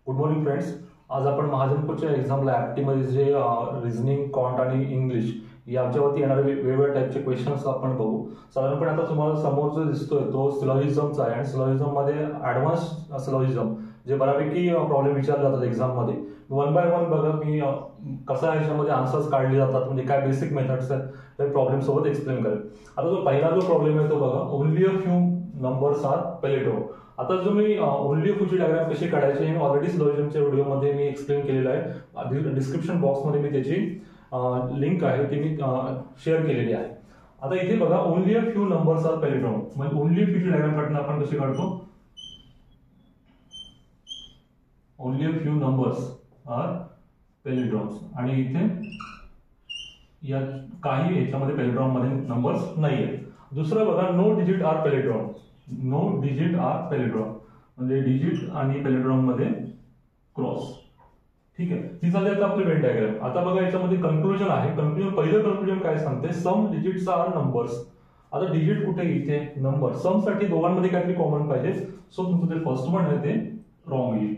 Good morning friends. आज आपण महाजनपूरच्या एक्झामला ॲप्टीमध्ये जे रिझनिंग, क्वांट आणि इंग्लिश याच्यावरती येणारे वेगवेगळ्या टाईपचे क्वेश्चन्स आपण बघू. साधारणपणे आता तुम्हाला समोर जो दिसतोय तो सिलॉजिझमचा आहे आणि सिलॉजिझममध्ये ॲडव्हान्स सिलॉजिझम जे बऱ्यापैकी प्रॉब्लेम विचारले जातात एक्झाममध्ये. वन बाय वन बघा मी कसा याच्यामध्ये आन्सर्स काढले जातात, म्हणजे काय बेसिक मेथड्स आहेत ते प्रॉब्लेम सोबत एक्सप्लेन करेल. आता जो पहिला जो प्रॉब्लेम आहे तो बघा, only a few numbers are peletro. आता जो मी ओनली फ्यूची डायग्राम कशी काढायची हे ऑलरेडी सिलॉजिझमच्या व्हिडिओमध्ये मी एक्सप्लेन केलेलं आहे. डिस्क्रिप्शन बॉक्समध्ये मी त्याची लिंक आहे ती मी शेअर केलेली आहे. आता इथे बघा, only a few numbers are peletron, म्हणजे ओनली फ्यूची डायग्राम काढणं आपण कशी काढतो. Only a few numbers are peletrons आणि इथे या काही याच्यामध्ये पेलेट्रॉन मध्ये नंबर्स नाहीये. दुसरं बघा, no digit are peletron. No digit are peletron म्हणजे डिजिट आणि पेलेट्रॉन मध्ये क्रॉस. ठीक आहे, ही झाली आता आपली वेन डायग्राम. आता बघा याच्यामध्ये कन्क्लुजन आहे. पहिलं कन्क्लुजन काय सांगते, सम डिजिट्स आर नंबर्स. आता डिजिट कुठे, इथे नंबर. सम साठी दोघांमध्ये काहीतरी कॉमन पाहिजे, सो तुमचं ते फर्स्ट वन आहे ते रॉंग येईल.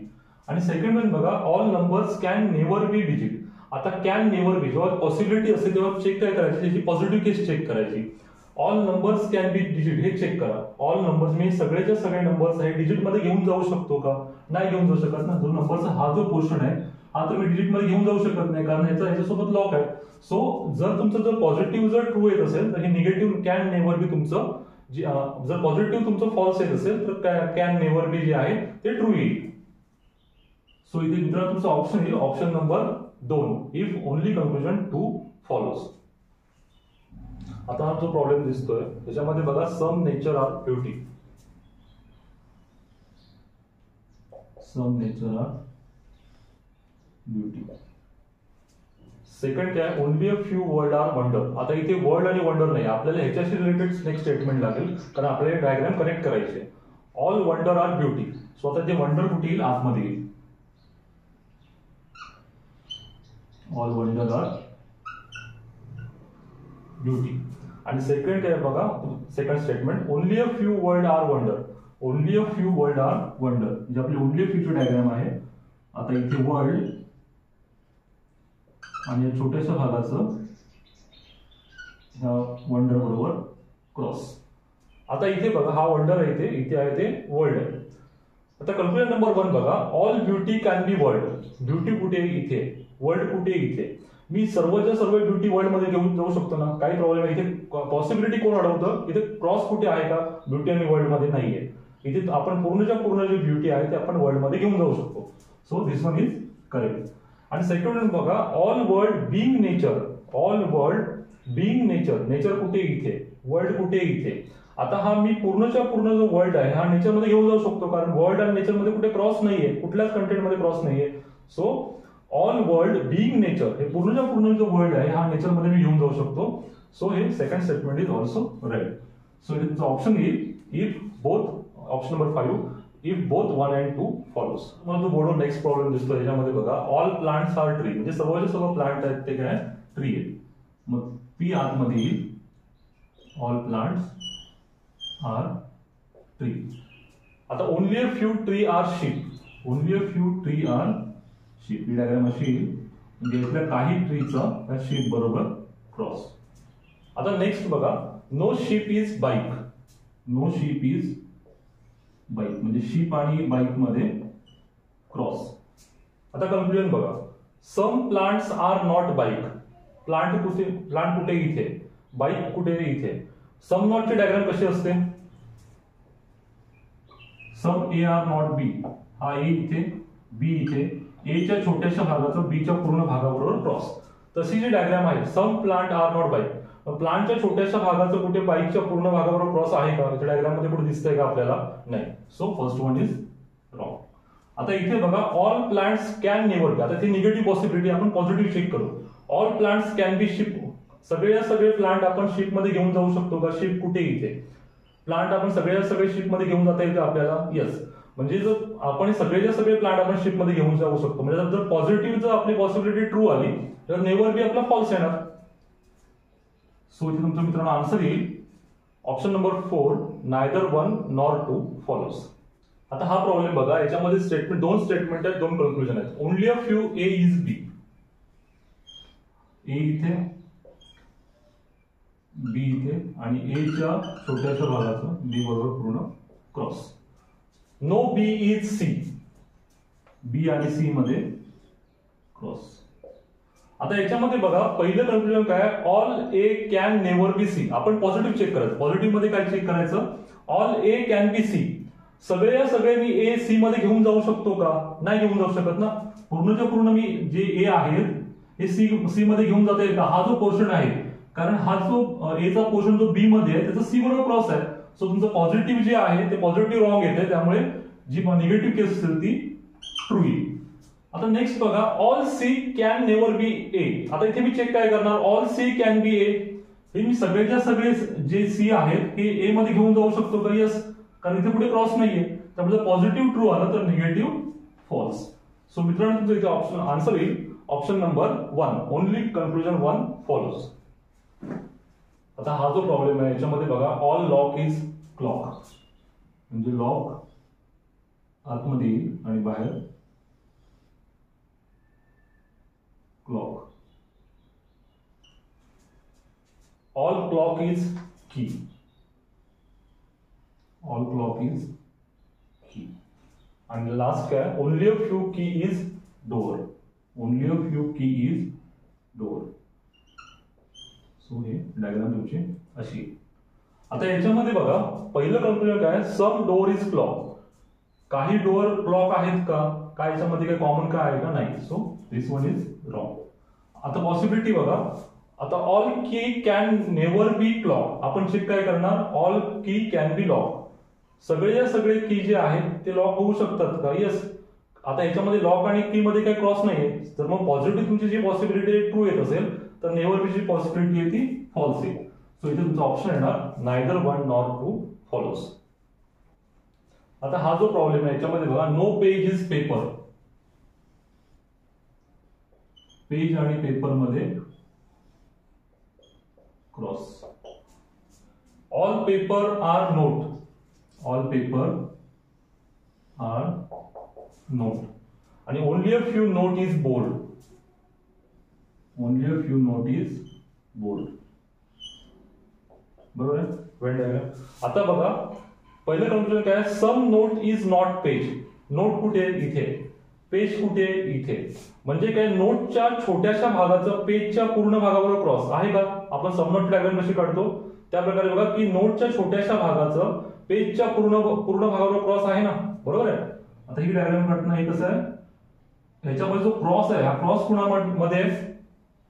आणि सेकंड वन बघा, all numbers can never B digit. आता कॅन नेव्हर बी जेव्हा पॉसिबिलिटी असते तेव्हा चेक काय करायची, त्याची पॉझिटिव्ह केस चेक करायची. All numbers can be digit हे चेक करा. ऑल नंबर्स मी सगळेच्या सगळे नंबर्स आहे डिजिट मध्ये घेऊन जाऊ शकतो का, नाही घेऊन जाऊ शकत ना. जो नंबरचा हा जो पोर्शन आहे हा तर मी डिजिट मध्ये घेऊन जाऊ शकत नाही, कारण याच्यासोबत लॉक आहे. सो जर तुमचं जर पॉझिटिव्ह जर ट्रू येत असेल तर हे निगेटिव्ह कॅन नेव्हर बी तुमचं, जर पॉझिटिव्ह तुमचं फॉल्स येत असेल तर कॅन नेव्हर बी जे आहे ते ट्रू येईल. सो इथे मित्रांनो तुमचं ऑप्शन येईल option number 2, if only conclusion 2 follows. आता हा जो प्रॉब्लेम दिसतोय त्याच्यामध्ये बघा, some nature are beauty. Some nature are beauty. Second काय, only a few word are wonder. आता इथे वर्ड आणि वंडर नाही, आपल्याला ह्याच्याशी रिलेटेड नेक्स्ट स्टेटमेंट लागेल, कारण आपल्याला डायग्राम कनेक्ट करायचे. All wonder are beauty. So आता ते वंडर कुठे येईल, आतमध्ये येईल. All wonder are beauty. आणि सेकंड आहे बघा, second statement, only a few word are wonder. Only a few word are wonder म्हणजे आपली ओनली फ्यूची डायग्राम आहे. आता इथे वर्ल्ड आणि छोट्याशा भागाचं ह्या वंडर बरोबर क्रॉस. आता इथे बघा, हा वंडर आहे इथे आहे ते वर्ल्ड आहे. आता कन्क्लुजन नंबर 1 बघा, all beauty can be world. Beauty कुठे इथे, वर्ल्ड कुठे इथे. मी सर्वच्या सर्व ब्युटी वर्ल्ड मध्ये घेऊन जाऊ शकतो ना, काही प्रॉब्लेम आहे. इथे पॉसिबिलिटी कोण अडवतं, इथे क्रॉस कुठे आहे का, ब्युटी आणि वर्ल्ड मध्ये नाहीये. इथे आपण पूर्णच्या पूर्ण जी ब्युटी आहे ते आपण वर्ल्ड मध्ये घेऊन जाऊ शकतो. So this one is correct. आणि सेकंड बघा, all world being nature. All world being nature. Nature कुठे इथे, वर्ल्ड कुठे इथे. आता हा मी पूर्णच्या पूर्ण जो वर्ल्ड आहे हा नेचर मध्ये घेऊन जाऊ शकतो, कारण वर्ल्ड आणि नेचर मध्ये कुठे क्रॉस नाहीये, कुठल्याच कंटेंट मध्ये क्रॉस नाहीये. So all world being nature, हे पूर्णच्या पूर्ण जो वर्ल्ड आहे हा नेचर मध्ये मी घेऊन जाऊ शकतो. सो हे second statement is also right. So इथे तुमचा ऑप्शन येईल if both, option number 5, if both 1 and 2 follows. मग जो बोर्डवर नेक्स्ट प्रॉब्लेम दिसतो त्याच्यामध्ये बघा, ऑल प्लांट्स आर ट्री. म्हणजे सर्वचे सर्व प्लांट आहेत ते काय ट्री आहेत. मग पी आतमध्ये येईल, ऑल प्लांट्स आर ट्री. आता only a few tree are sheep. Only a few tree are sheep. ही डायग्राम अशी येईल, म्हणजे इथल्या काही ट्रीचा त्या शीप बरोबर क्रॉस. आता नेक्स्ट बघा, no sheep is bike. No sheep is bike म्हणजे शीप आणि बाईक मध्ये क्रॉस. आता कन्क्लुजन बघा, some plants are not bike. Plant कुठे इथे, बाईक कुठे इथे. सम नॉटची डायग्राम कशी असते, सम ए आर नॉट बी. हा ए इथे, बी इथे, ए च्या छोट्याशा भागाचं बी च्या पूर्ण भागाबरोबर क्रॉस. तशी जी डायग्राम आहे, some plant are not bike. प्लांटच्या छोट्याशा भागाचं कुठे बाईकच्या पूर्ण भागाबरोबर क्रॉस आहे का, याच्या डायग्राम मध्ये कुठे दिसतंय का आपल्याला, नाही. So first one is wrong. आता इथे बघा, ऑल प्लांट्स कॅन नेव्हर बी. आता ती निगेटिव्ह पॉसिबिलिटी आपण पॉझिटिव्ह चेक करू. All plants can be ship. सगळे प्लांट आपण शिप मध्ये घेऊन जाऊ शकतो का, शिप कुठे इथे. प्लांट आपण सगळे शिप मध्ये घेऊन जाता येईल का आपल्याला, येस. म्हणजे जर आपण सगळे प्लांट आपण शिप मध्ये घेऊन जाऊ शकतो. म्हणजे जर पॉझिटिव्ह जर आपली पॉसिबिलिटी ट्रू आली तर नेव्हर बी आपला फॉल्स येणार. सो इथे तुमचं मित्रांनो आन्सर येईल option number 4, neither 1 nor 2 follows. आता हा प्रॉब्लेम बघा, याच्यामध्ये स्टेटमेंट, दोन स्टेटमेंट आहेत, दोन कन्क्लुजन आहेत. Only a few A is B. A इथे, बी इथे, आणि ए च्या छोट्याशा भागाचं बी बरोबर पूर्ण cross. No B is C. B आणि सी मध्ये क्रॉस. आता याच्यामध्ये बघा, पहिलं कन्क्लुजन काय, all A can never be C. आपण पॉझिटिव्ह चेक करायचं. पॉझिटिव्ह मध्ये काय चेक करायचं, all A can be C. सगळे मी ए सी मध्ये घेऊन जाऊ शकतो का? नाही घेऊन जाऊ शकत ना. पूर्णच्या पूर्ण मी जे ए आहेत हे सी मध्ये घेऊन जाता येईल का? हा जो पोर्शन आहे, कारण हा जो ए चा पोर्शन जो बी मध्ये आहे त्याचा सी बरोबर क्रॉस आहे. सो तुमचं पॉझिटिव्ह जे आहे ते पॉझिटिव्ह रॉंग येते, त्यामुळे जी निगेटिव्ह केस असेल ती ट्रू येईल. आता नेक्स्ट बघा, all C can never be A. आता इथे मी चेक काय करणार, all C can be A. हे मी सगळेच्या सगळे जे सी आहेत हे ए मध्ये घेऊन जाऊ शकतो का? यस, कारण इथे कुठे क्रॉस नाहीये. त्यामुळे पॉझिटिव्ह ट्रू आलं तर निगेटिव्ह फॉल्स. सो मित्रांनो, तुमचं इथे ऑप्शन आन्सर येईल option number 1. Only conclusion 1 follows. आता हा जो प्रॉब्लेम आहे याच्यामध्ये बघा, ऑल लॉक इज क्लॉक. म्हणजे लॉक आतमध्ये येईल आणि बाहेर क्लॉक. ऑल क्लॉक इज की. ऑल क्लॉक इज की. आणि लास्ट काय, ओनली अ फ्यू की is door. Only a few की इज डोअर. सो हे डायग्राम तुमची अशी. आता याच्यामध्ये बघा, पहिलं कन्क्लुजन काय, सम डोअर इज क्लॉक. काही डोअर क्लॉक आहेत का? काय याच्यामध्ये काही कॉमन काय आहे का? नाही. So this one is wrong. आता पॉसिबिलिटी बघा, आता ऑल की कॅन नेव्हर बी क्लॉक. आपण चेक काय करणार, ऑल की कॅन बी लॉक. सगळे की जे आहेत ते लॉक होऊ शकतात का? येस. आता याच्यामध्ये लॉक आणि की मध्ये काही क्रॉस नाहीये, तर मग पॉझिटिव्ह तुमची जी पॉसिबिलिटी ट्रू येत असेल तर नेव्हर बी जी पॉसिबिलिटी आहे ती फॉल्स येईल. सो इथे तुमचा ऑप्शन येणार neither one nor two follows. आता हा जो प्रॉब्लेम आहे याच्यामध्ये बघा, no page is paper. Page आणि पेपर मध्ये cross. All paper are note. All paper are note. आणि only a few note is bold. Only a few note is bold. बरोबर आहे. Venn diagram. आता बघा, पहिलं कन्क्लुजन काय, some note is not page. Note कुठे? इथे. पेज कुठे? इथे. म्हणजे काय, नोटच्या छोट्याशा भागाचं पेजच्या पूर्ण भागाबरोबर क्रॉस आहे का? आपण सम नोट डायग्राम कशी काढतो त्या प्रकारे बघा, की नोटच्या छोट्याशा भागाचं पेजच्या पूर्ण भागाबरोबर क्रॉस आहे ना. बरोबर आहे. आता ही डायग्राम काढणं हे कसं आहे, ह्याच्यामध्ये जो क्रॉस आहे हा क्रॉस कुणामध्ये,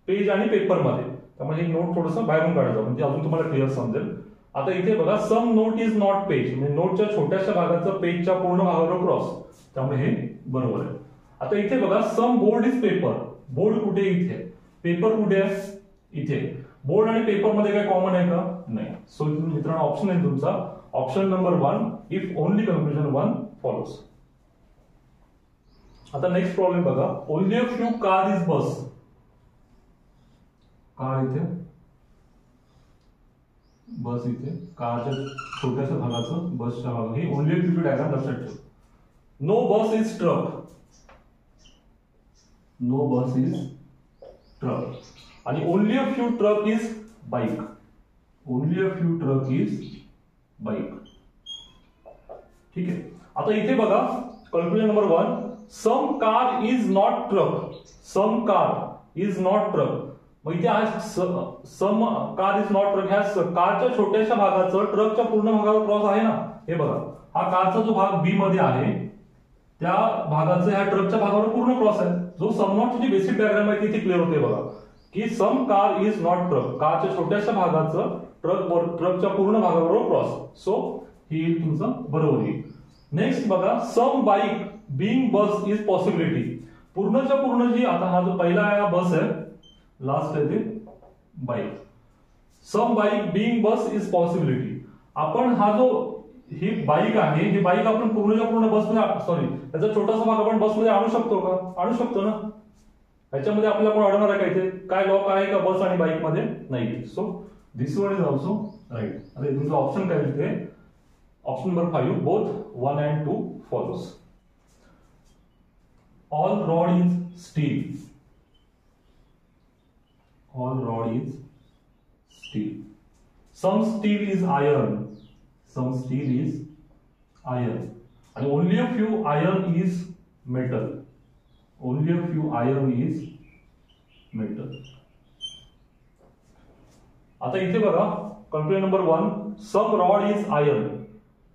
पेज आणि पेपर मध्ये. त्यामुळे हे नोट थोडंसं बाहेरून काढायचं म्हणजे अजून तुम्हाला क्लिअर समजेल. आता इथे बघा, सम नोट इज नॉट पेज. म्हणजे नोटच्या छोट्याशा भागाचं पेजच्या पूर्ण भागाबरोबर क्रॉस. त्यामुळे हे बरोबर आहे. आता इथे बघा, सम बोर्ड इज पेपर. बोर्ड कुठे? इथे. पेपर कुठे आहे? इथे. बोर्ड आणि पेपर मध्ये काय कॉमन आहे का? नाही. सो मित्रांनो, ऑप्शन आहे तुमचा option number 1 if only conclusion 1 follows. आता नेक्स्ट प्रॉब्लेम बघा, only a few car is bus. Car इथे, बस इथे. कारच्या छोट्याशा भागाचं बसच्या भागात. ही ओनली अ फ्यू डायग्राम लक्षात ठेव. No bus is truck. No bus is truck. आणि only a few truck is bike. Only a few truck is bike. ठीक आहे. आता इथे बघा, conclusion number 1, some car is not truck. Some car is not truck. मग इथे आहे some car is not truck. ह्या कारच्या छोट्याशा भागाचं ट्रकच्या पूर्ण भागावर क्रॉस आहे ना. हे बघा, हा कारचा जो भाग बी मध्ये आहे त्या भागाचं ह्या ट्रकच्या भागावर पूर्ण क्रॉस आहे. जो सम नॉटची जी बेसिक डायग्राम आहे ती क्लिअर होते बघा, की सम कार इज नॉट ट्रक. कारच्या छोट्याशा भागाचं ट्रकच्या पूर्ण भागाबरोबर क्रॉस. सो ही तुमचं बरोबर येईल. नेक्स्ट बघा, some bike being bus is possibility. पूर्णच्या पूर्ण जी, आता हा जो पहिला आहे हा बस आहे, लास्ट आहे ते bike. Some bike being bus is possibility. आपण हा जो ही बाईक आहे, ही बाईक आपण पूर्णच्या पूर्ण बसमध्ये, सॉरी त्याचा छोटासा भाग आपण बसमध्ये आणू शकतो का? आणू शकतो ना. ह्याच्यामध्ये आपल्याला कोण अडवणार आहे का? इथे काय लॉक आहे का बस आणि बाईक मध्ये? नाही. So this one is also right. आता तुमचा ऑप्शन काय इथे Option number 5, both 1 and 2 follows. All rod is steel. All rod is steel. Some steel is iron. Some steel is iron. And only a few iron is metal. Only a few iron is metal. आता इथे बघा conclusion number 1, some rod is iron.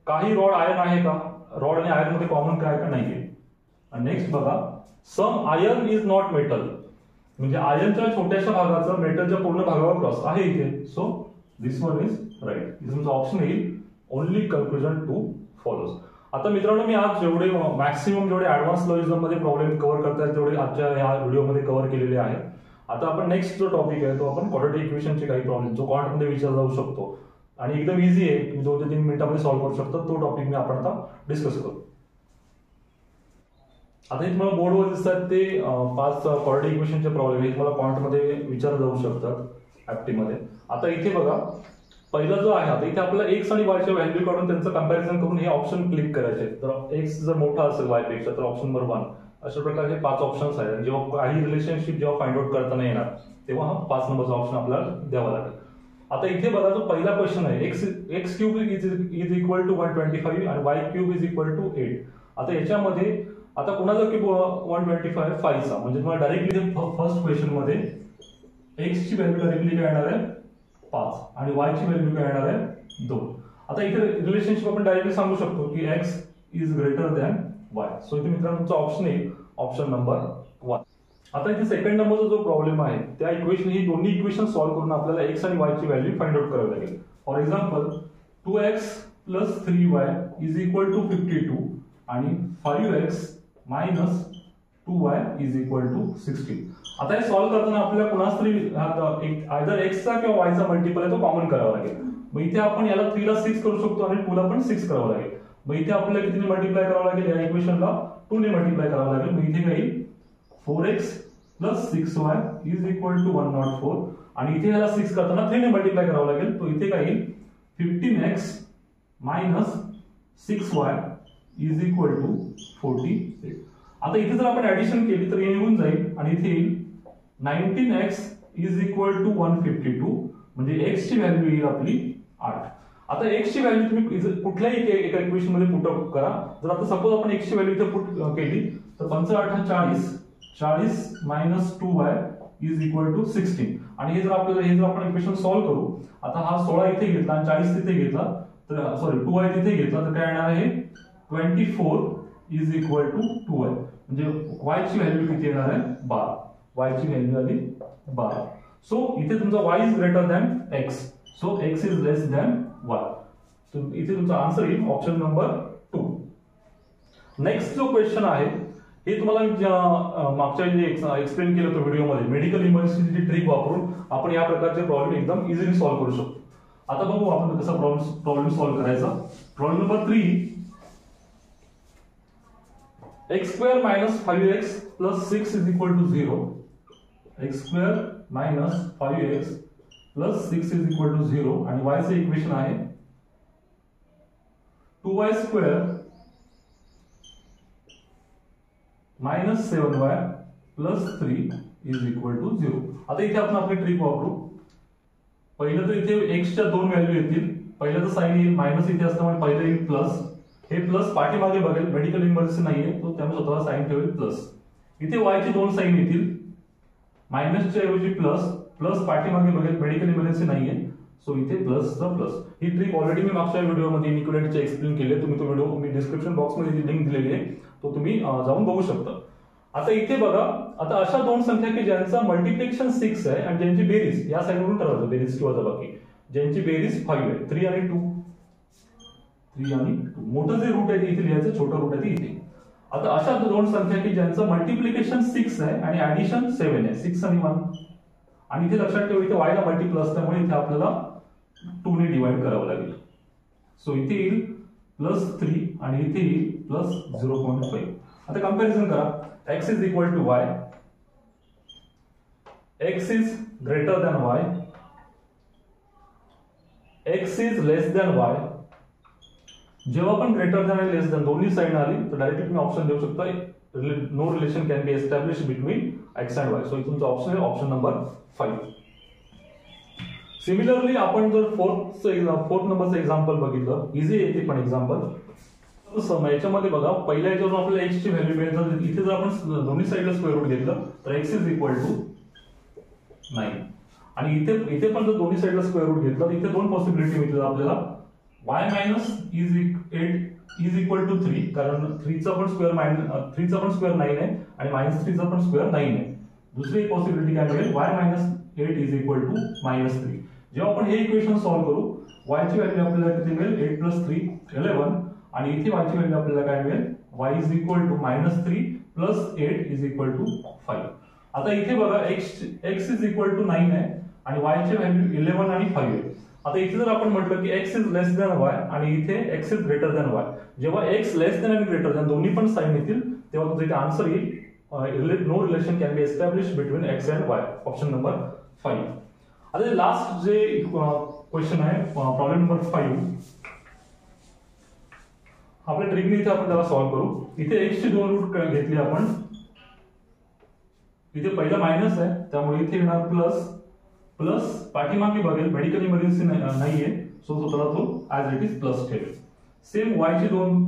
काही rod iron आहे का? Rod आणि iron मध्ये common काय का नाहीये. आणि नेक्स्ट बघा सम आयर्न इज नॉट मेटल. म्हणजे आयर्नच्या छोट्याशा भागाचं मेटलच्या पूर्ण भागावर क्रॉस आहे इथे. So this one is right. तुमचा ऑप्शन येईल ओनली कंक्लुजन 2 फॉलोज. आता मित्रांनो मी आज जेवढे मॅक्सिमम जेवढे ऍडव्हान्स लॉजिझम मध्ये प्रॉब्लेम कव्हर करतात तेवढे आजच्या या व्हिडिओमध्ये कव्हर केलेले आहेत. आता आपण नेक्स्ट जो टॉपिक आहे तो आपण क्वाड्रॅटिक इक्वेशनचे काही प्रॉब्लेम जो क्वांटमध्ये विचारला जाऊ शकतो आणि एकदम इझी आहे, तुम्ही 2 ते 3 मिनिटांमध्ये सॉल्व्ह करू शकता. तो टॉपिक मी आपण आता डिस्कस करू. आता हे तुम्हाला बोर्डवर दिसतात ते 5 क्वाड्रॅटिक इक्वेशनचे प्रॉब्लेम हे तुम्हाला क्वांटमध्ये विचारले जाऊ शकतात ऍप्टीमध्ये. आता इथे बघा पहिला जो आहे, आता इथे आपल्याला एक्स आणि वायच्या व्हॅल्यू काढून त्यांचं कंपॅरिझन करून हे ऑप्शन क्लिक करायचे. तर एक्स जर मोठा असेल वाय पेक्षा तर ऑप्शन नंबर 1. अशा प्रकारे 5 ऑप्शन्स आहेत. आणि जेव्हा काही रिलेशनशिप जेव्हा फाइंड आउट करताना येणार तेव्हा हा 5 नंबरचा ऑप्शन आपल्याला द्यावा लागेल. आता इथे बघा जो पहिला क्वेश्चन आहे X cube is equal to 125 आणि Y cube is equal to 8. आता याच्यामध्ये आता कुणाचा क्यूब 125 5चा म्हणजे तुम्हाला डायरेक्टली फर्स्ट क्वेश्चन मध्ये एक्स ची व्हॅल्यू डायरेक्टली काय येणार आहे 5 आणि वाय ची व्हॅल्यू काय येणार आहे 2. आता इथे रिलेशनशिप आपण डायरेक्टली सांगू शकतो की x is greater than Y. So इथे मित्रांनो तुमचा ऑप्शन येईल ऑप्शन नंबर 1. आता इथे सेकंड नंबरचा जो प्रॉब्लेम आहे त्या इक्वेशन ही दोन्ही इक्वेशन सॉल्व्ह करून आपल्याला एक्स आणि वाय ची व्हॅल्यू फाइंड आउट करावी लागेल. For example 2x + 3y is equal to 52 आणि 5x - 2y is equal to 16. आता हे सॉल्व्ह करताना आपल्याला कुणाच तरी आयदर x चा किंवा y चा मल्टिपल आहे तो कॉमन करावा लागेल. मग इथे आपण याला 3 ला 6 करू शकतो आणि 2 ला पण 6 करावं लागेल. मग इथे आपल्याला कितीने मल्टिप्लाय करावं लागेल या इक्वेशनला 2 ने मल्टिप्लाय करावं लागेल. मग इथे काही 4x + 6y is equal to 104 आणि इथे याला 6 करताना 3 ने मल्टिप्लाय करावं लागेल. तो इथे काही 15x - 6y is equal to 48. आता इथे जर आपण ऍडिशन केली तर हे निघून जाईल आणि इथे येईल 19x इज इक्वल टू 152 म्हणजे x ची व्हॅल्यू येईल आपली 8. आता x ची व्हॅल्यू तुम्ही कुठल्याही एका इक्वेशन मध्ये पुट अप करा. जर आता सपोज आपण x ची व्हॅल्यू इथे पुट केली तर 5 × 8 = 40 - 2y इज इक्वल टू 16 आणि हे जर आपण इक्वेशन सॉल्व्ह करू. आता हा 16 इथे घेतला आणि 40 तिथे घेतला तर सॉरी 2y तिथे घेतला तर काय येणार आहे 24 इज इक्वल टू 2y म्हणजे y ची व्हॅल्यू किती येणार आहे 12. y ची व्हॅल्यू आली 12. सो इथे तुमचा y is greater than x. So x is less than y. So इथे तुमचा आन्सर येईल ऑप्शन नंबर 2. नेक्स्ट जो क्वेश्चन आहे हे तुम्हाला मागच्या जे एक्सप्लेन केलं होतं व्हिडिओमध्ये मेडिकल इमर्जन्सीची ट्रिक वापरून आपण या प्रकारचे प्रॉब्लेम एकदम इझिली सॉल्व्ह करू शकतो. आता बघू आपण कसा प्रॉब्लेम सॉल्व्ह करायचा. Problem number 3, x² - 5x + 6 is equal to 0. x² - 5x + 6 is equal to 0 आणि y चे इक्वेशन आहे 2y² - 7y + 3 is equal to 0. आता इथे आपण आपली ट्रिक वापरू. पहिलं तर इथे x च्या 2 व्हॅल्यू येतील. पहिलं तर साइन येईल मायनस इथे असल्यामुळे पहिलं येईल प्लस. हे प्लस पाठीमागे बघेल मेडिकल इमर्जन्सी नाहीये तो त्यामुळे स्वतःला साइन ठेवेल प्लस. इथे y ची 2 साइन येतील मायनसच्या ऐवजी प्लस प्लस पाठीमागे बघेल मेडिकल इमर्जन्सी नाहीये सो इथे प्लसचा प्लस. ही ट्रिक ऑलरेडी मी मागच्या व्हिडिओमध्ये इनइक्वालिटीचे एक्सप्लेन केले. तुम्ही तो व्हिडिओ मी डिस्क्रिप्शन बॉक्समध्ये लिंक दिलेली आहे तो तुम्ही जाऊन बघू शकता. आता इथे बघा आता अशा 2 संख्या की ज्यांचा मल्टिप्लिकेशन 6 आहे आणि ज्यांची बेरीज या साइडवरून ठरवायचं बेरीज किंवा वजाबाकी ज्यांची बेरीज 5 आहे 3 आणि 2 मोठं जे रूट आहे ते इथे लिहायचं छोटं रूट आहे ते इथे. आता अशा 2 संख्या की ज्यांचं मल्टिप्लिकेशन 6 आहे आणि ऍडिशन 7 आहे 6 आणि 1 आणि इथे लक्षात ठेवा इथे y ला मल्टिपल असल्यामुळे इथे आपल्याला 2 ने डिवाइड करावं लागेल. सो इथे येईल +3 आणि इथे येईल +0.5. आता कंपॅरिझन करा x is equal to y, x is greater than y, x is less than y जेव्हा पण ग्रेटर दॅन आणि लेस दॅन दोन्ही साईन आली तर डायरेक्टली तुम्ही ऑप्शन देऊ शकता no relation can be establish between X and Y. So तुमचा ऑप्शन आहे ऑप्शन नंबर 5. सिमिलरली आपण जर फोर्थ नंबरचं एक्झाम्पल बघितलं, इझी येते पण एक्झाम्पल. याच्यामध्ये बघा पहिल्या याच्यावरून आपल्याला एक्स ची व्हॅल्यू मिळेल. तर इथे जर आपण दोन्ही साईडला स्क्वेअर रूट घेतलं तर एक्स इज इक्वल टू 9. आणि इथे पण जर दोन्ही साईडला स्क्वेअर रूट घेतला तर इथे दोन पॉसिबिलिटी मिळतील आपल्याला. y minus is equal to 3, कारण 3चा पण स्क्वेअर 9 आहे आणि -3चा पण स्क्वेअर 9 आहे. दुसरी पॉसिबिलिटी काय मिळेल, y minus 8 is equal to -3. जेव्हा आपण हे इक्वेशन सॉल्व्ह करू, y ची व्हॅल्यू आपल्याला किती मिळेल, 8 + 3 11. आणि इथे y ची व्हॅल्यू आपल्याला काय मिळेल, y is equal to -3 + 8 is equal to 5. आता इथे बघा x इज इक्वल टू 9 आहे आणि y ची व्हॅल्यू 11 आणि 5 आहे. आता इथे जर आपण म्हटलं की x is less than y आणि इथे x is greater than y, जेव्हा x लेस दॅन आणि ग्रेटर दॅन दोन्ही पण साइन येतील तेव्हा तुमचं इथे आन्सर येईल no relation can be establish between x and y. Option number 5. आता लास्ट जे क्वेश्चन आहे प्रॉब्लेम नंबर 5. आपल्या ट्रिकने इथे आपण त्याला सॉल्व्ह करू. इथे x ची दोन रूट घेतली आपण, इथे पहिला मायनस आहे त्यामुळे इथे येणार प्लस पाठीमागे बघेल मेडिकल इमर्जन्सी नाहीये, सो स्वतःला तो ऍज इट इज प्लस ठेवेल. सेम y चे दोन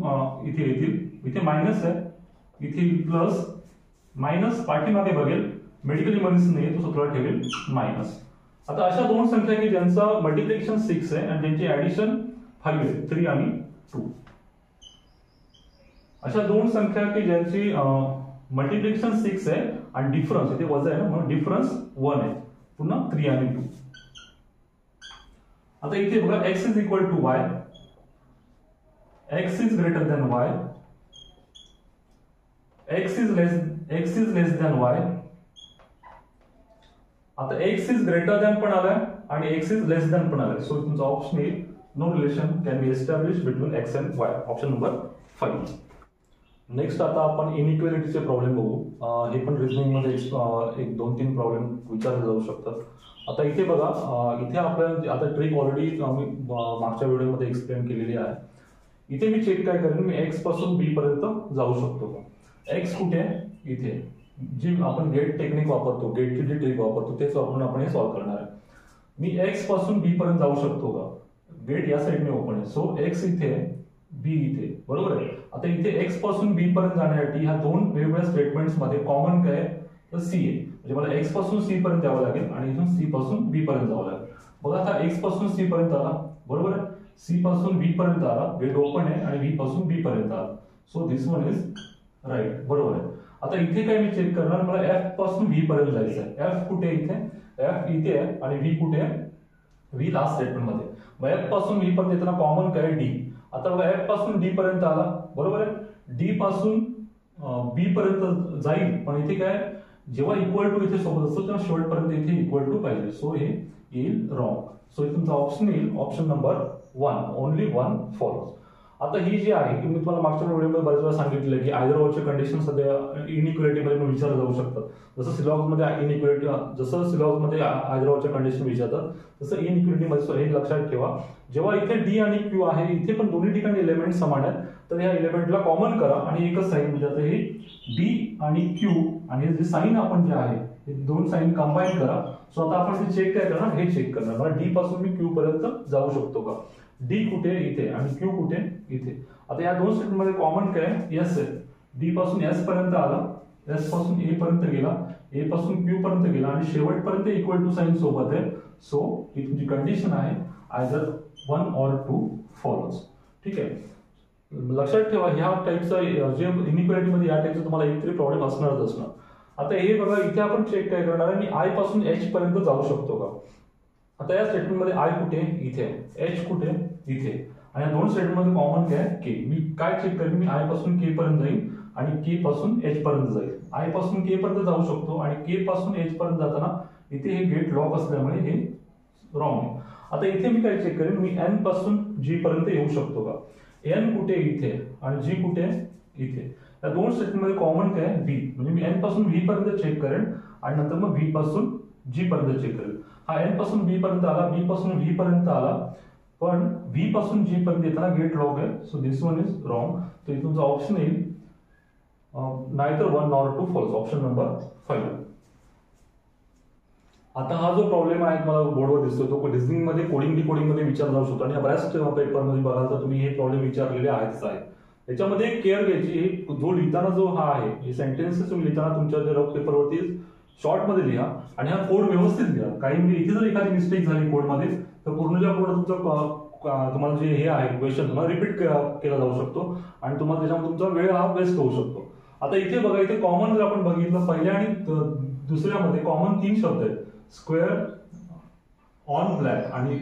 इथे येतील, इथे मायनस आहे इथे प्लस, मायनस पाठीमागे बघेल मेडिकल इमर्जन्सी नाहीये तो स्वतःला ठेवेल मायनस. आता अशा दोन संख्या की ज्यांचा मल्टिप्लिकेशन 6 आहे आणि ज्यांची ऍडिशन 5 आहे, 3 आणि 2. अशा दोन संख्या की ज्यांची मल्टिप्लिकेशन 6 आहे आणि डिफरन्स इथे वजा आहे ना, म्हणून डिफरन्स 1 आहे, पुन्हा 3 आणि 2. आता इथे बघा x is equal to y, x is greater than y, x is less than y. आता x इज ग्रेटर दॅन पण आलाय आणि x इज लेस दॅन पण आलाय. सो तुमचा ऑप्शन येईल no relation can be establish between x and y. Option number 5. Next आता आपण इनइक्वेलिटीचे प्रॉब्लेम बघू. हे पण रिझनिंग मध्ये एक 2-3 प्रॉब्लेम विचारले जाऊ शकतात. आता इथे बघा, इथे आपल्याला आता ट्रिक ऑलरेडी आम्ही मागच्या व्हिडिओमध्ये एक्सप्लेन केलेली आहे. इथे मी चेक काय करेन, मी x पासून b पर्यंत जाऊ शकतो का. x कुठे आहे, इथे. जी आपण गेट टेक्निक वापरतो, गेटची जी ट्रिक वापरतो तेच वापरून आपण हे सॉल्व्ह करणार आहे. मी x पासून b पर्यंत जाऊ शकतो का, गेट या साईडने ओपन आहे, सो x इथे बी इथे, बरोबर आहे. आता इथे x पासून b पर्यंत जाण्यासाठी ह्या दोन वेगवेगळ्या स्टेटमेंट्स मध्ये कॉमन काय तर c आहे. म्हणजे मला x पासून c पर्यंत जावं लागेल आणि इथून c पासून b पर्यंत जावं लागेल. बघा आता x पासून c पर्यंत आला, बरोबर आहे, c पासून b पर्यंत आला, गेट ओपन आहे आणि b पासून b पर्यंत आला. So this one is right, बरोबर आहे. आता इथे काय मी चेक करणार, मला f पासून v पर्यंत जायचं आहे. f कुठे इथे, f इथे आहे आणि v कुठे आहे, v लास्ट स्टेटमेंट मध्ये. मग f पासून v पर्यंत येताना कॉमन काय d. आता बघा f पासून d पर्यंत आला, बरोबर आहे, d पासून b पर्यंत जाईल, पण इथे काय जेव्हा इक्वल टू इथे सोबत असतो तेव्हा शेवटपर्यंत इथे इक्वल टू पाहिजे. सो हे येईल रॉंग. सो इथे तुमचा ऑप्शन येईल ऑप्शन नंबर 1, ओनली 1 फॉलोज. आता ही जी आहे की मी तुम्हाला मागच्या व्हिडिओमध्ये बऱ्याच वेळा सांगितलं की आयदर ऑरचे कंडिशन सध्या इनइक्वालिटीमध्ये पण विचारले जाऊ शकतात. जसं सिलॉगमध्ये इनइक्वालिटी, जसं सिलॉगमध्ये आयदर ऑरच्या कंडिशन विचारतात तसं इनइक्वालिटीमध्ये हे लक्षात ठेवा. जेव्हा इथे डी आणि क्यू आहे, इथे पण दोन्ही ठिकाणी एलिमेंट समान आहेत, तर ह्या एलिमेंटला कॉमन करा आणि एकच साईन म्हणजे आता हे डी आणि क्यू आणि जे साईन आपण जे आहे हे दोन साईन कंबाईन करा. सो आता आपण ते चेक काय करणार, हे चेक करणार, मला डी पासून मी क्यू पर्यंत जाऊ शकतो का. डी कुठे इथे आणि क्यू कुठे इथे. आता या दोन स्टेटमेंट मध्ये कॉमन काय एस आहे, डी पासून एस पर्यंत आला, एस पासून ए पर्यंत गेला, ए पासून क्यू पर्यंत गेला आणि शेवटपर्यंत इक्वल टू साईन सोबत आहे. सो ही तुमची कंडिशन आहे आयदर 1 or 2 फॉलोज. ठीक आहे, लक्षात ठेवा ह्या टाईपचा जे इनइक्वालिटी मध्ये या टाईपचा तुम्हाला एक तरी प्रॉब्लेम असणारच असणार. आता हे बघा इथे आपण चेक काय करणार आहे, मी आय पासून एच पर्यंत जाऊ शकतो का. आता या स्टेटमेंट मध्ये आय कुठे इथे, एच कुठे इथे आणि या दोन स्टेटमेंट मध्ये कॉमन काय के. मी काय चेक करेन, मी आय पासून के पर्यंत जाईल आणि के पासून एच पर्यंत जाईल. आय पासून के पर्यंत जाऊ शकतो आणि के पासून एच पर्यंत जाताना इथे हे गेट लॉक असल्यामुळे हे रॉंग आहे. आता इथे मी काय चेक करेन, मी एन पासून जी पर्यंत येऊ शकतो का. एन कुठे इथे आणि जी कुठे इथे. या दोन स्टेटमेंट मध्ये कॉमन काय बी, म्हणजे मी एन पासून व्ही पर्यंत चेक करेन आणि नंतर मग व्ही पासून जी पर्यंत चेक करेल. हा एन पासून बी पर्यंत आला, बी पासून व्ही पर्यंत आला, पण व्ही पासून जी पर्यंत येताना गेट लॉग आहे, so this one is wrong. तर इथे तुमचा ऑप्शन येईल neither 1 nor 2 follows, option number 5. आता हा जो प्रॉब्लेम आहे मला बोर्डवर दिसतो तो रिझनिंग मध्ये कोडिंग डिकोडिंग मध्ये विचारला जाऊ शकतो, आणि बऱ्याच पेपर मध्ये बघाल तर तुम्ही हे प्रॉब्लेम विचारलेले आहेच आहे. याच्यामध्ये केअर घ्यायची, जो लिहिताना जो हा आहे हे सेंटेन्सेस तुम्ही लिहिताना तुमच्या रफ पेपरवरती शॉर्ट मध्ये लिहा आणि हा कोड व्यवस्थित लिहा. काही इथे जर एखादी मिस्टेक झाली कोडमध्ये तर पूर्णच्या पूर्ण तुमचं तुम्हाला जे हे आहे क्वेश्चन तुम्हाला रिपीट केला जाऊ शकतो आणि तुम्हाला त्याच्यामध्ये तुमचा वेळ हा वेस्ट होऊ शकतो. आता इथे बघा, इथे कॉमन जर आपण बघितलं पहिल्या आणि दुसऱ्यामध्ये कॉमन 3 शब्द आहेत, स्क्वेअर ऑन ब्लॅक, आणि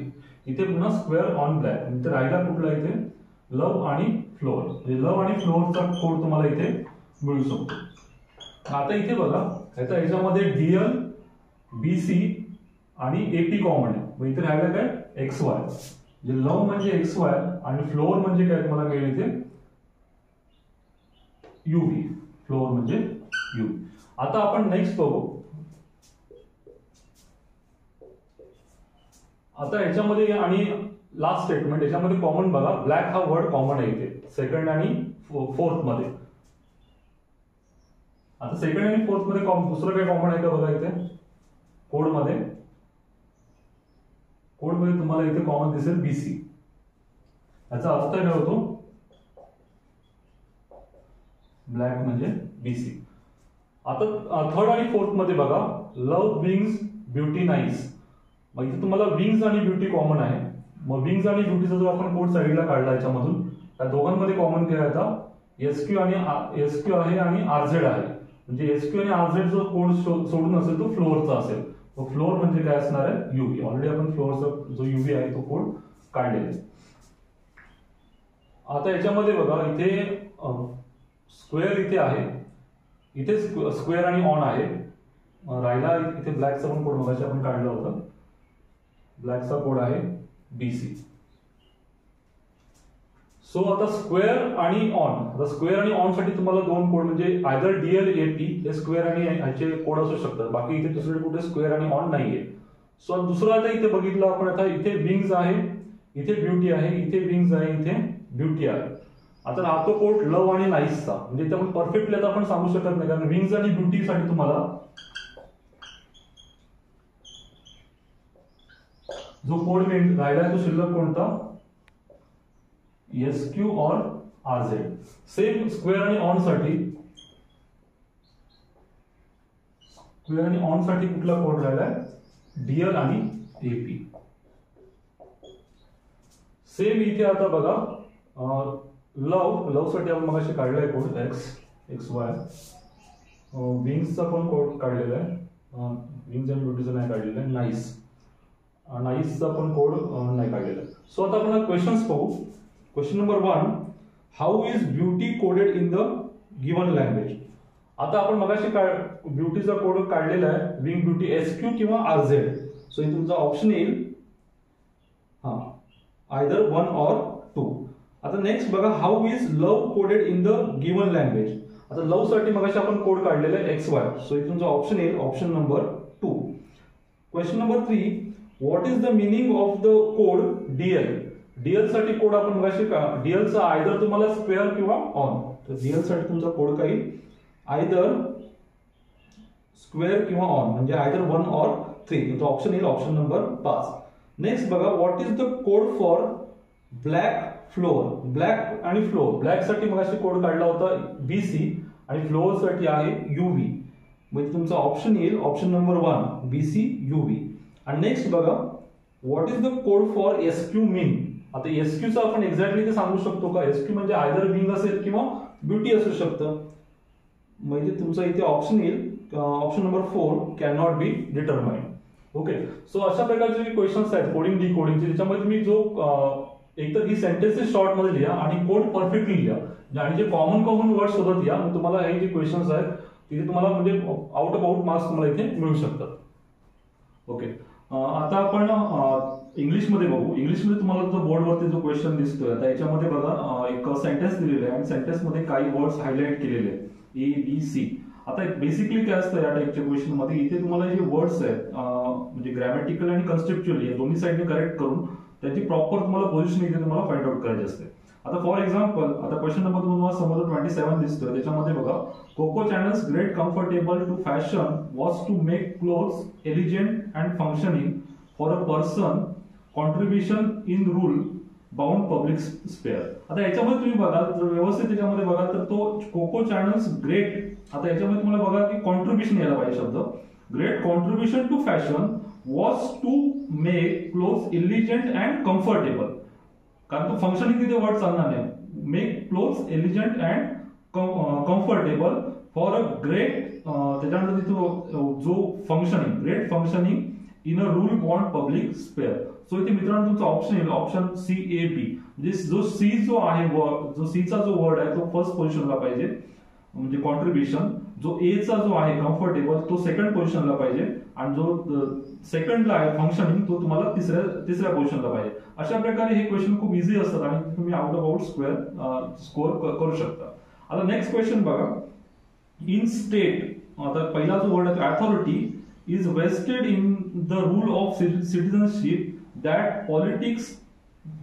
इथे पुन्हा स्क्वेअर ऑन ब्लॅक. इथे राहिला कुठला इथे लव आणि फ्लोअर, म्हणजे लव आणि फ्लोअरचा कोड तुम्हाला इथे मिळू शकतो. आता इथे बघा याच्यामध्ये डीएल बीसी आणि एपी कॉमन आहे, मग इथे राहिलं काय एक्स वाय, म्हणजे लव म्हणजे एक्स वाय आणि फ्लोअर म्हणजे काय तुम्हाला मिळेल इथे युव्ही, फ्लोअर म्हणजे युव्ही. आता आपण नेक्स्ट बघू. आता याच्यामध्ये आणि लास्ट स्टेटमेंट याच्यामध्ये कॉमन बघा, ब्लॅक हा वर्ड कॉमन आहे इथे सेकंड आणि फोर्थ मध्ये. आता सेकंड आणि फोर्थ मध्ये दुसरं काय कॉमन आहे का बघा इथे कोडमध्ये तुम्हाला इथे कॉमन दिसेल बीसी. याचा अर्थ काय होतो, ब्लॅक म्हणजे बीसी. आता थर्ड आणि फोर्थ मध्ये बघा लव विंग्स ब्युटी नाईस, मग इथे तुम्हाला विंग्स आणि ब्युटी कॉमन आहे. मग विंग्स आणि ब्युटीचा जर आपण कोड साईडला काढला याच्यामधून, त्या दोघांमध्ये कॉमन काय आता एसक्यू आहे आणि आरझेड आहे, म्हणजे एसक्यू आणि आरझेड जो कोड सोडून असेल तो फ्लोअरचा असेल. फ्लोअर म्हणजे काय असणार आहे युव्ही. ऑलरेडी आपण फ्लोअरचा जो युव्ही आहे तो कोड काढलेला आहे. आता याच्यामध्ये बघा इथे स्क्वेअर इथे आहे, इथे स्क्वेअर आणि ऑन आहे. राहिला इथे ब्लॅकचा पण कोड मगाशी आपण काढला होता, ब्लॅकचा कोड आहे बीसी. सो आता स्क्वेअर आणि ऑन, आता स्क्वेअर आणि ऑन साठी तुम्हाला दोन कोड म्हणजे आयदर डीएल एपी हे स्क्वेअर आणि ह्याचे कोड असू शकतात, बाकी इथे दुसरे कुठे स्क्वेअर आणि ऑन नाहीये. सो दुसरं आता इथे बघितलं आपण, आता इथे विंग्स आहे, इथे ब्युटी आहे, इथे विंग्स आहे, इथे ब्युटी आहे. आता राहतो कोड लव आणि नाईसचा, म्हणजे इथे आपण परफेक्टली आता आपण सांगू शकत नाही, कारण विंग्स आणि ब्युटी साठी तुम्हाला जो कोड राहिला आहे तो शिल्लक कोणता एसक्यू और आरझेड. सेम स्क्वेअर आणि ऑन साठी कुठला कोड राहिलाय डीएल आणि एपी. सेम इथे आता बघा लव साठी आपण मगाशी काढलाय कोड एक्स वाय. विंग्सचा पण कोड काढलेला आहे, विंग्स आणि ब्युटीचा नाही काढलेला आहे. नाईसचा पण कोड नाही काढलेला आहे. सो आता आपण क्वेश्चन्स पाहू. Question number 1, how is beauty coded in the given language. आता आपण मगाशी ब्युटीचा कोड काढलेला आहे विंग ब्युटी एसक्यू किंवा आरझेड. सो इथे तुमचा ऑप्शन येईल आयदर 1 और 2. आता नेक्स्ट बघा, how is love coded in the given language. आता लव साठी मगाशी आपण कोड काढलेला आहे एक्स वाय. सो इथे तुमचा ऑप्शन येईल option number 2. Question number 3, what is the meaning of the code DL. DL साठी कोड आपण मगाशी डीएलचा आयदर तुम्हाला स्क्वेअर किंवा ऑन, तर डीएल साठी तुमचा कोड काही आयदर स्क्वेअर किंवा ऑन, म्हणजे आयदर 1 और 3. तो ऑप्शन येईल ऑप्शन नंबर 5. नेक्स्ट बघा, what is the code for black floor. Black आणि फ्लोअर, ब्लॅक साठी मगाशी कोड काढला होता बीसी आणि फ्लोअर साठी आहे युव्ही, म्हणजे तुमचा ऑप्शन येईल ऑप्शन नंबर 1 बीसी युव्ही. आणि नेक्स्ट बघा, what is the code for SQ मिन. आता एसक्यू चा आपण एक्झॅक्टली ते सांगू शकतो का, एसक्यू म्हणजे आयदर विंग असेल किंवा ब्युटी असू शकतं, म्हणजे तुमचा इथे ऑप्शन येईल option number 4 can not be determined. Okay, so अशा प्रकारचे जे क्वेश्चन्स आहेत कोडिंग डिकोडिंगचे, त्याच्यामध्ये तुम्ही जो एकतर ही सेंटेन्सेस शॉर्ट मध्ये लिहा आणि कोड परफेक्टली लिहा आणि जे कॉमन वर्ड शोधत या. तुम्हाला हे जे क्वेश्चन्स आहेत तिथे तुम्हाला म्हणजे आउट ऑफ आउट मार्क्स तुम्हाला इथे मिळू शकतात. ओके, आता आपण इंग्लिशमध्ये बघू. इंग्लिशमध्ये तुम्हाला जो बोर्डवरती जो क्वेश्चन दिसतोय, आता याच्यामध्ये बघा एक सेंटेन्स दिलेलं आहे आणि सेंटेन्स मध्ये काही वर्ड्स हायलाइट केलेले आहेत ए बी सी. आता बेसिकली काय असतं या टाइपच्या क्वेश्चन मध्ये, इथे तुम्हाला जे वर्ड्स आहेत म्हणजे ग्रॅमॅटिकल आणि कन्सेप्च्युअल या दोन्ही साईडने करेक्ट करून त्याची प्रॉपर तुम्हाला पोझिशन इथे तुम्हाला फाइंड आउट करायची असते. आता फॉर एक्झाम्पल आता क्वेश्चन नंबर तुम्हाला समोर 27 दिसतोय, त्याच्यामध्ये बघा Coco Chanel's great comfortable to fashion was to make clothes elegant and functioning for a person contribution in rule bound public sphere. आता याच्यामध्ये तुम्ही बघा जर व्यवस्थित त्याच्यामध्ये बघा तर तो कोको चॅनल्स ग्रेट, आता याच्यामध्ये तुम्हाला बघा की कॉन्ट्रीब्युशन यायला पाहिजे शब्द, great contribution to fashion was to make clothes elegant and comfortable, कारण तो फंक्शनिंग तिथे वर्ड चालणार नाही. Make clothes elegant and comfortable for a great, त्याच्यानंतर तिथे जो functioning great functioning in a rule bond public sphere. So इथे मित्रांनो तुमचा ऑप्शन येईल ऑप्शन सी ए बी, म्हणजे जो सी जो आहे जो सी चा जो वर्ड आहे तो फर्स्ट पोझिशनला पाहिजे म्हणजे कॉन्ट्रीब्युशन, जो ए चा जो आहे कम्फर्टेबल तो सेकंड पोझिशनला पाहिजे, आणि जो सेकंडला आहे फंक्शनिंग तो तुम्हाला तिसऱ्या पोझिशनला पाहिजे. अशा प्रकारे हे क्वेश्चन खूप इझी असतात आणि तुम्ही आउट ऑफ आउट स्कोअर करू शकता. आता नेक्स्ट क्वेश्चन बघा, इन स्टेट, आता पहिला जो वर्ड आहे authority is vested in the rule of citizenship that politics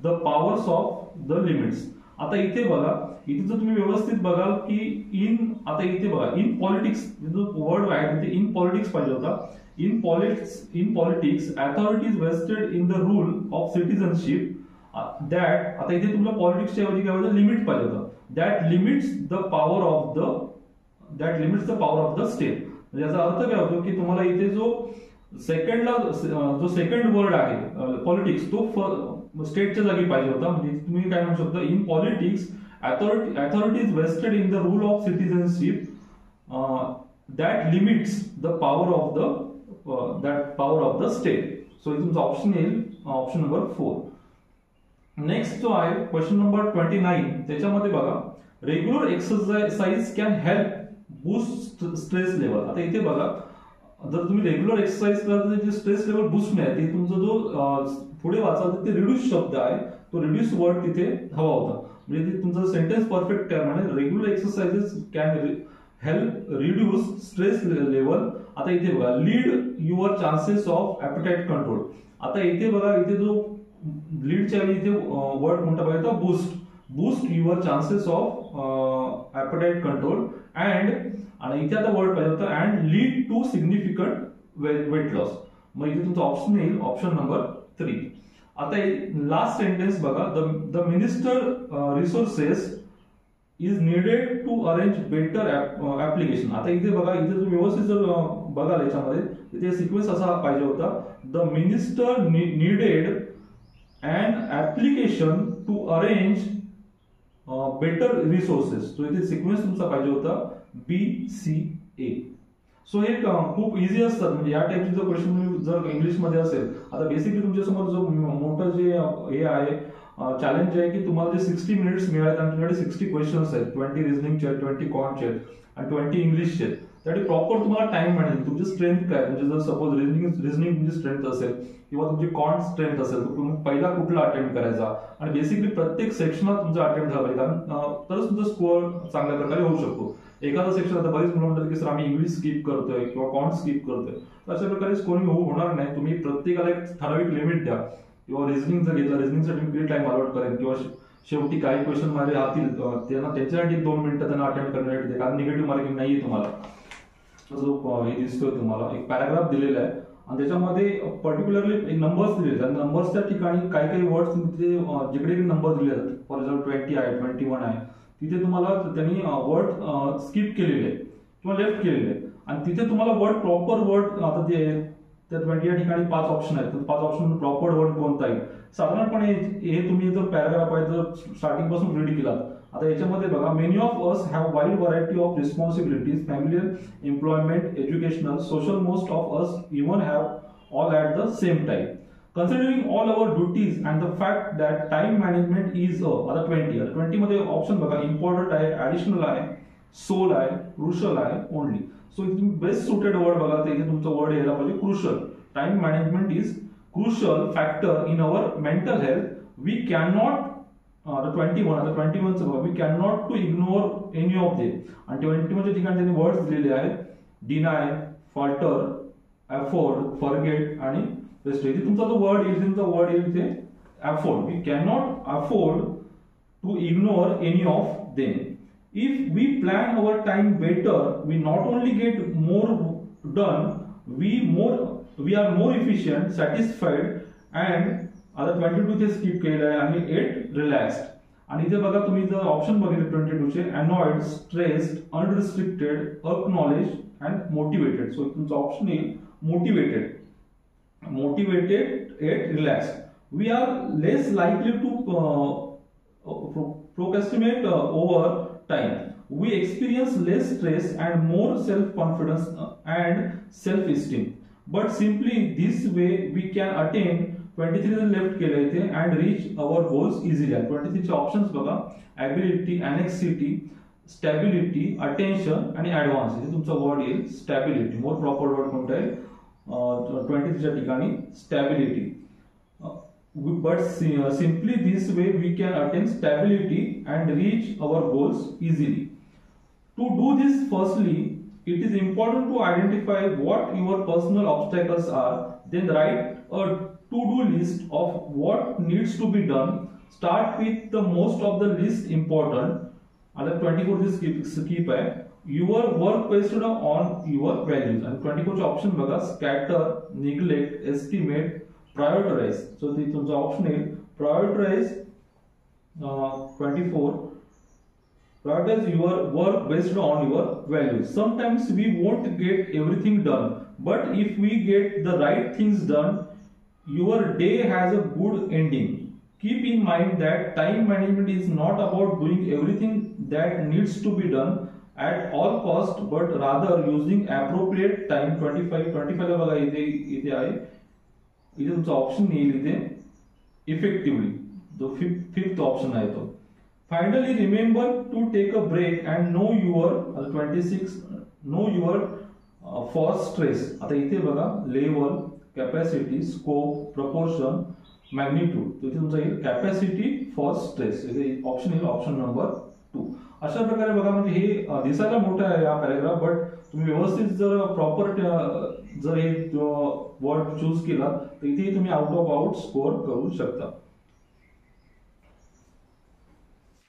the powers of the limits. आता इथे बघा, इथे जर तुम्ही व्यवस्थित बघाल की इन, आता इथे बघा इन पॉलिटिक्स जो वर्ड आहे तिथे इन पॉलिटिक्स पाहिजे होता. In politics authority is vested in the rule of citizenship that, आता इथे तुम्हाला पॉलिटिक्सच्या ऐवजी काय पाहिजे लिमिट पाहिजे होतं, that limits the power of the state. याचा अर्थ काय होतो की तुम्हाला इथे जो सेकंड वर्ड आहे पॉलिटिक्स तो स्टेटच्या जागी पाहिजे होता. म्हणजे तुम्ही काय म्हणू शकता, in politics authority is vested in the rule of citizenship that limits the power of the state. So इथे तुमचा ऑप्शन येईल ऑप्शन नंबर 4. नेक्स्ट जो आहे क्वेश्चन नंबर 29, त्याच्यामध्ये बघा regular exercise can help boost stress level. आता इथे बघा जर तुम्ही रेग्युलर एक्सरसाइज करा तर जे स्ट्रेस लेवल बूस्ट मिळेल, ते तुमचा जो पुढे वाचाल ते रिड्यूस शब्द आहे तो रिड्यूस वर्ड तिथे हवा होता. म्हणजे ते तुमचं सेंटेन्स परफेक्ट काय म्हणे, regular exercises can help reduce stress level. आता इथे बघा lead your chances of appetite control. आता इथे बघा इथे जो लीडच्या वेळी इथे वर्ड कोणता पाहिजे होता, boost your chances of appetite control आणि इथे आता वर्ड पाहिजे होता and lead to significant weight loss. मग इथे तुमचा ऑप्शन येईल ऑप्शन नंबर 3. आता लास्ट सेंटेन्स बघा, the minister resources is needed to arrange better application. आता इथे बघा इथे तुम्ही व्यवस्थित जर बघाल याच्यामध्ये इथे सिक्वेन्स असा पाहिजे होता, the minister needed and application to arrange better resources. तो इथे सिक्वेन्स तुमचा पाहिजे होता BCA. सो हे खूप इझी असतात, म्हणजे या टाइपचे जर क्वेश्चन जर इंग्लिश मध्ये असेल. आता बेसिकली तुमच्या समोर जो मोठं जे हे आहे चॅलेंज आहे की तुम्हाला जे 60 मिनिट्स मिळाले आणि तुमच्याकडे 60 क्वेश्चन्स आहेत, 20 रिझनिंगचे, 20 कॉन्टचे आणि 20 इंग्लिशचे. त्यासाठी प्रॉपर तुम्हाला टाइम मिळेल. तुमची स्ट्रेंथ काय, म्हणजे जर सपोज रिझनिंग तुमची स्ट्रेंथ असेल किंवा तुमची कॉन्ट स्ट्रेंथ असेल तर तुम्ही पहिला कुठला अटेम्प्ट करायचा आणि बेसिकली प्रत्येक सेक्शनात तुमचा अटेम्प्ट झाला पाहिजे, कारण तरच तुमचा स्कोअर चांगल्या प्रकारे होऊ शकतो. एखादा सेक्शन आता बरीच मुलं म्हणतात की सर आम्ही इंग्लिश स्किप करतोय किंवा कॉन्ट स्किप करतोय, तर अशा प्रकारे स्कोरिंग होणार नाही. तुम्ही प्रत्येकाला एक ठराविक लिमिट द्या, किंवा रिझनिंग जर घेतलं रिझनिंगसाठी किती टाइम अलॉट करेल, किंवा शेवटी काही क्वेश्चन माझे राहतील त्यांना त्याच्यासाठी 2 मिनिटं त्यांना अटेम्प्ट करण्यासाठी द्या, कारण निगेटिव्ह मार्किंग नाहीये तुम्हाला. जो हे दिसतोय तुम्हाला एक पॅराग्राफ दिलेला आहे आणि त्याच्यामध्ये पर्टिक्युलरली नंबर्स दिलेले आहेत. नंबर्सच्या ठिकाणी काही काही वर्ड्स तिथे जिकडे नंबर दिले जातात, फॉर एक्झाम्पल 20 आहे, 21 आहे, तिथे तुम्हाला त्यांनी वर्ड स्किप केलेले किंवा लेफ्ट केलेले आणि तिथे तुम्हाला वर्ड प्रॉपर वर्ड आता ते त्या 20 या ठिकाणी 5 ऑप्शन आहेत, तर 5 ऑप्शन प्रॉपर वर्ड कोणता आहे साधारणपणे हे तुम्ही जर पॅराग्राफ आहे जर स्टार्टिंग पासून रीड केलात. आता याच्यामध्ये बघा, many of us have wide variety of responsibilities, familiar, employment, educational, social. Most of us even have all at the same time. Considering all our duties and the fact that time management is आता 20 मध्ये option बघा, important आहे, additional आहे, soul आहे, crucial आहे, only. So इथे तुम्ही best suited word बघा, तर इथे तुमचा वर्ड यायला पाहिजे crucial. Time management is crucial factor in our mental health. We can not, आता 21 बघा, we can not to ignore any of them. आणि 21 ठिकाणी त्यांनी वर्ड्स दिलेले आहेत, डिनाय, फॉल्टर, अफोर्ड, फॉरगेट आणि इथे तुमचा जो वर्ड येईल तुमचा वर्ड येईल इथे afford. We cannot afford to ignore any of them. If we plan our time better, we not only get more done, we are more efficient, satisfied, and आता 22 चे स्किप केलेलं आहे आणि 8 रिलॅक्स्ड. आणि इथे बघा तुम्ही जर ऑप्शन बघितले 22 चे annoyed, stressed, unrestricted, acknowledge and motivated. So तुमचा ऑप्शन येईल motivated. Motivated 8 relaxed. We are less likely to procrastinate over time. We experience less stress and more self-confidence and self-esteem. But simply this way we can attain 23 left केलं इथे and reach our goals easily. 23 चे options बघा, ability, anxiety, stability, attention आणि advance. इथे तुमचा word येईल stability. मोर proper word कोणता आहे 23 च्या ठिकाणी stability. But simply this way we can attain stability and reach our goals easily. To do this, firstly, it is important to identify what your personal obstacles are. Then write a to-do list of what needs to be done. Start with the most of the least important. Other 24 this skip है. Your work based on your values. And 24 option बघा, scatter, neglect, estimate, prioritize. So the तुमचा option आहे prioritize. 24. Prioritize your work based on your values. Sometimes we won't get everything done, but if we get the right things done, your day has a good ending. Keep in mind that time management is not about doing everything that needs to be done at all cost, but rather using appropriate time. 25 ला बघा इथे आहे. इथे तुमचा option येईल इथे effectively. जो fifth option आहे तो. Finally remember to take a break and know your 26 know your for stress. आता इथे बघा level, capacity, scope, proportion, magnitude. इथे तुमचा येईल कॅपॅसिटी फॉर स्ट्रेस. इथे ऑप्शन येईल ऑप्शन नंबर 2. अशा प्रकारे बघा म्हणजे हे दिसायला मोठं आहे हा पॅराग्राफ, बट तुम्ही व्यवस्थित जर प्रॉपर जर हे वर्ड चूज केला तर इथे तुम्ही आउट ऑफ आउट स्कोअर करू शकता.